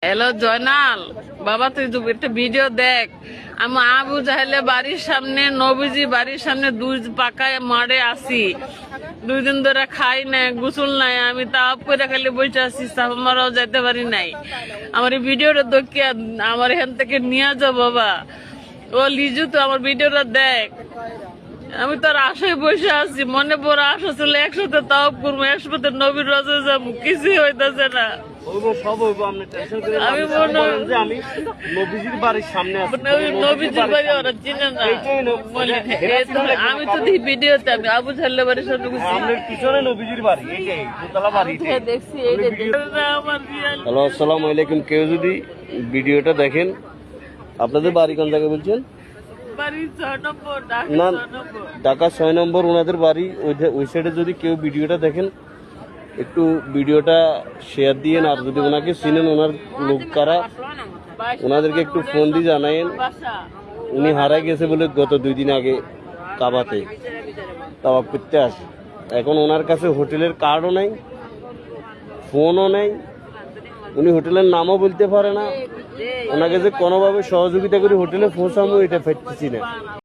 Hello Joynal বাবা, তুই একটা ভিডিও দেখ। আমি আবু জাহেলের বাড়ির সামনে, নবীজি বাড়ির সামনে দুই পাকায় মারে আসি, 2 দিন ধরে খাই নাই, গোসল নাই, আমি তাপ করে খালি বসে আছি, সাফমারাও যেতে পারি নাই। আমার এই ভিডিওটা দেখিয়া আমার এখান থেকে নিয়ে যাও বাবা। ও লিজু, তো আমার ভিডিওটা দেখ। আমি তোর আশায় বসে আছি, মনে বড় আশা ছিল একসাথে তাওয়াব করবো, একসাথে নবীর রজে যাবো, কিছুই হইতেছে না। আমি নবীজির বাড়ির সামনে নবীজির বাড়ি ওরা চিনে না। আমি তো ভিডিওতে আমি আবু জাহেলের বাড়ির সামনে পিছনে নবীজির বাড়ি, দেখছি। হ্যালো, আসসালামু আলাইকুম। কেউ যদি ভিডিওটা দেখেন, আপনাদের বাড়ি কোন জায়গায় বলছেন? না, ঢাকা 6 নম্বর ওনাদের বাড়ি। ওই সাইডে যদি কেউ ভিডিওটা দেখেন, একটু ভিডিওটা শেয়ার দিয়েন। আর যদি ওনাকে চিনেন, ওনার লোক কারা, ওনাদেরকে একটু ফোন দিয়ে জানায়েন। উনি হারাই গেছে বলে গত 2 দিন আগে কাবাতে তাওয়াব করতে আসে। এখন ওনার কাছে হোটেলের কার্ডও নাই, ফোনও নেই, উনি হোটেলের নামও বলতে পারে না। ওনাকে যে কোনোভাবে সহযোগিতা করে হোটেলে পৌঁছাবো, এটা পারতেছি না।